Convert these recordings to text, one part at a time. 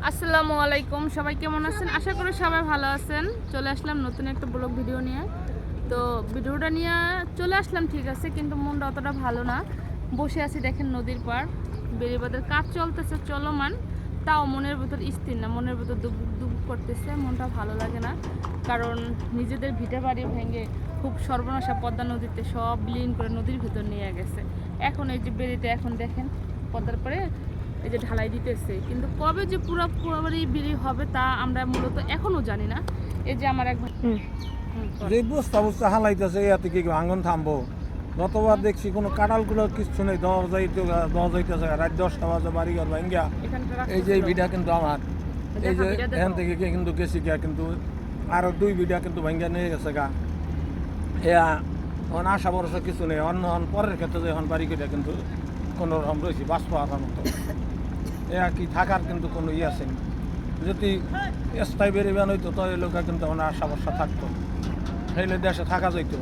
আসসালামু আলাইকুম, সবাই কেমন আছেন? আশা করি সবাই ভালো আছেন। চলে আসলাম নতুন একটা ব্লগ ভিডিও নিয়ে। তো ভিডিওটা নিয়ে চলে আসলাম ঠিক আছে, কিন্তু মনটা অতটা ভালো না। বসে আছি দেখেন নদীর পাড়, বেড়িবাঁধের কাজ চলতেছে চলমান, তাও মনের ভিতর স্থির না, মনের ভিতর দুব দুব করতেছে, মনটা ভালো লাগে না। কারণ নিজেদের ভিটে বাড়ি ভেঙে খুব সর্বনাশা পদ্মা নদীতে সব বিলীন করে নদীর ভিতর নিয়ে গেছে। এখন এই যে বেড়িতে এখন দেখেন পদ্মার পরে এই যে ঢালাই দিতেছে, কিন্তু কবে যে পুরোপুরি বিড়ি হবে তা আমরা মূলত এখনো জানি না। এই যে আমার এক যে বস্তা বস্তা হালাইতেছে ইয়াতে কি ভাঙন থামবো। গতবার দেখছি কোনো কাঁঠালগুলো কিছু নেই, দেওয়া যাইতেছে রাত 10টা বাজে বাড়ি ঘর ভাঙ্গিয়া। এই যে বিটা কিন্তু আমার, এই যে এখান থেকে কিন্তু গেছি গিয়া, কিন্তু আরো 2 বিটা কিন্তু ভাঙ্গিয়া নিয়ে গেছে গা। এয়া এখন আশা ভরসা কিছু নেই, অন্য পরের ক্ষেত্রে এখন বাড়ি কেটে কিন্তু কোনো রকম রয়েছি বাঁচবো আসার মতো। এয়া কি থাকার কিন্তু কোনো ইয়ে আছে না। যদি স্থায়ী বেরিবেন হইতো তো এই লোক কিন্তু আমার আশা ভরসা থাকতো, সেইলে দেশে থাকা যাইতো।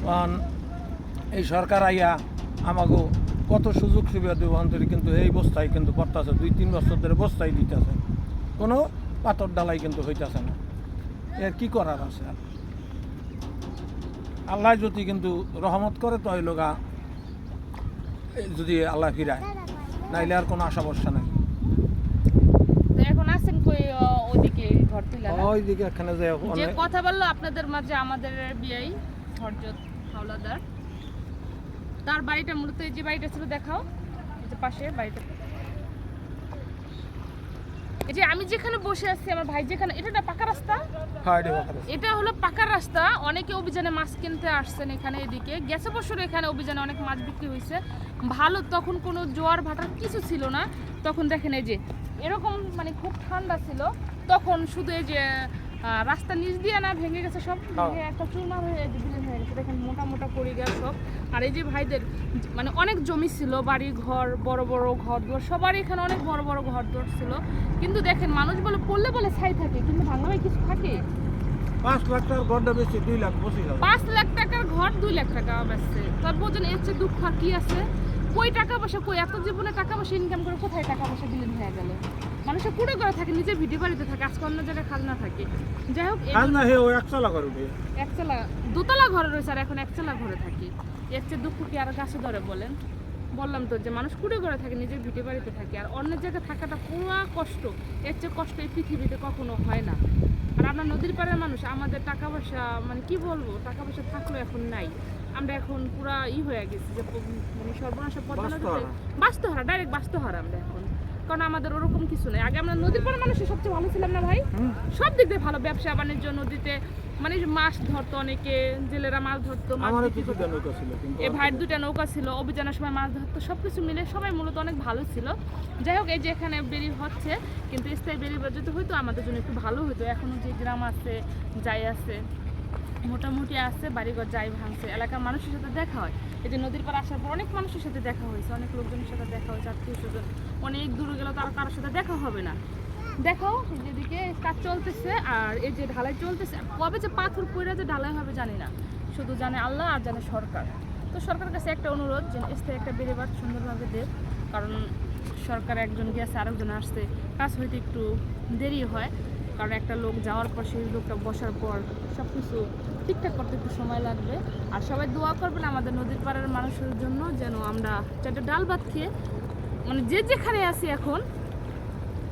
কারণ এই সরকার আইয়া আমাকে কত সুযোগ সুবিধা দেবো অন্তরে, কিন্তু এই বস্তায় কিন্তু পড়তেছে 2-3 বছর ধরে বস্তায় দিতেছে, কোনো পাথর ডালাই কিন্তু হইতেছে না। এর কি করার আছে? আল্লাহ যদি কিন্তু রহমত করে তো এই লোকা যদি আল্লাহ ফিরায়, নাইলে আর কোনো আশা ভরসা নাই। এখন আছেন কই? ওদিকে ঘর তুলা ওইদিকে এখানে যে কথা বললো আপনাদের মাঝে আমাদের বিয়াই হরজত হাওলাদার, তার বাড়িটা মূলত এই যে বাড়িটা ছিল দেখাও, এই যে পাশে বাড়িটা, এই যে আমি যেখানে বসে আছি আমার ভাই যেখানে, এটা পাকা রাস্তা, এটা হলো পাকা রাস্তা। অনেকে অভিযানে মাছ কিনতে আসছেন এখানে, এদিকে গেছে বছর এখানে অভিযানে অনেক মাছ বিক্রি হয়েছে ভালো। তখন কোনো জোয়ার ভাটার কিছু ছিল না, তখন দেখেন এই যে এরকম মানে খুব ঠান্ডা ছিল তখন, শুধু এই যে রাস্তা নিচ দিয়ে না ভেঙে গেছে সব, ভেঙে একটা চুরমার হয়ে বিলীন হয়ে গেছে দেখেন, মোটা মোটা করে গেল সব। আর এই যে ভাইদের মানে অনেক জমি ছিল, বাড়ি ঘর, বড় বড় ঘর দোর, সবারই এখানে অনেক বড় বড় ঘর দোর ছিল। কিন্তু দেখেন মানুষ বলে পড়লে বলে ছাই থাকে, কিন্তু ভাঙা ভাই কিছু থাকে। 5 লাখ টাকার ঘরটা বেশি 2 লাখ 25 5 লাখ টাকার ঘর 2 লাখ টাকা বেচছে, তার বোঝেন এর চেয়ে দুঃখ আর কি আছে? কই টাকা পয়সা, কই এত জীবনে টাকা পয়সা ইনকাম করে কোথায় টাকা পয়সা বিলীন হয়ে গেল? মানুষের কুড়ে করে থাকে, নিজের ভিডিও বাড়িতে থাকে, আজকে অন্য জায়গায় খাজনা থাকে। যাই হোক, খাজনা হে ও একতলা ঘর উঠে, একতলা দোতলা ঘরে রয়েছে আর এখন একতলা ঘরে থাকি। এর চেয়ে দুঃখ কি আর গাছে ধরে বলেন? বললাম তো যে মানুষ কুড়ে করে থাকে, নিজের ভিটে বাড়িতে থাকে, আর অন্য জায়গায় থাকাটা পুরো কষ্ট। এর চেয়ে কষ্ট এই পৃথিবীতে কখনো হয় না। আর আমরা নদীর পাড়ের মানুষ, আমাদের টাকা পয়সা মানে কি বলবো, টাকা পয়সা থাকলেও এখন নাই। আমরা এখন পুরা হয়ে গেছি যে মানে সর্বনাশা বাস্তহারা, ডাইরেক্ট বাস্তহারা আমরা এখন। কারণ আমাদের ওরকম কিছু নেই। আগে আমরা নদীর পাড়ের মানুষের সবচেয়ে ভালো ছিলাম না ভাই? সব দিক দিয়ে ভালো, ব্যবসা বাণিজ্য, নদীতে মানে মাছ ধরতো অনেকে, জেলেরা মাছ ধরতো, এই ভাইয়ের 2টা নৌকা ছিল, অভিযানের সময় মাছ ধরতো, সবকিছু মিলে সবাই মূলত অনেক ভালো ছিল। যাই হোক, এই যে এখানে বেরি হচ্ছে, কিন্তু স্থায়ী বেরি যদি হয়তো আমাদের জন্য একটু ভালো হতো। এখনো যে গ্রাম আছে যাই আছে মোটামুটি আছে, বাড়িঘর যাই ভাঙছে, এলাকার মানুষের সাথে দেখা হয়। এই যে নদীর পাড়ে আসার পর অনেক মানুষের সাথে দেখা হয়েছে, অনেক লোকজনের সাথে দেখা হয়েছে, আত্মীয় স্বজন অনেক দূরে গেলেও তার কারোর সাথে দেখা হবে না। দেখাও যেদিকে কাজ চলতেছে আর এই যে ঢালাই চলতেছে, কবে যে পাথর পড়ে যে ঢালাই হবে জানি না, শুধু জানে আল্লাহ আর জানে সরকার। তো সরকারের কাছে একটা অনুরোধ যে স্থায়ী একটা বেড়িবাঁধ সুন্দরভাবে দেব, কারণ সরকার একজন গিয়েছে আরেকজন আসছে, কাজ হইতে একটু দেরি হয়, কারণ একটা লোক যাওয়ার পর সেই লোকটা বসার পর সব কিছু ঠিকঠাক করতে একটু সময় লাগবে। আর সবাই দোয়া করবেন আমাদের নদীর পাড়ের মানুষের জন্য, যেন আমরা 4টা ডাল ভাত খেয়ে মানে যে যেখানে আছি এখন,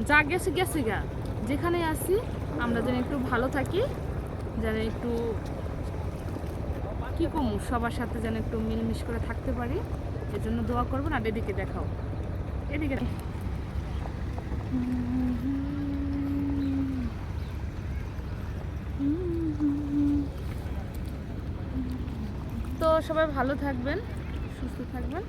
যা গেছে গেছে গা, যেখানে আছি আমরা যেন একটু ভালো থাকি, যেন একটু কি কম সবার সাথে যেন একটু মিলমিশ করে থাকতে পারি, এর জন্য দোয়া করবেন। আর এদিকে দেখাও, এদিকে তো সবাই ভালো থাকবেন, সুস্থ থাকবেন।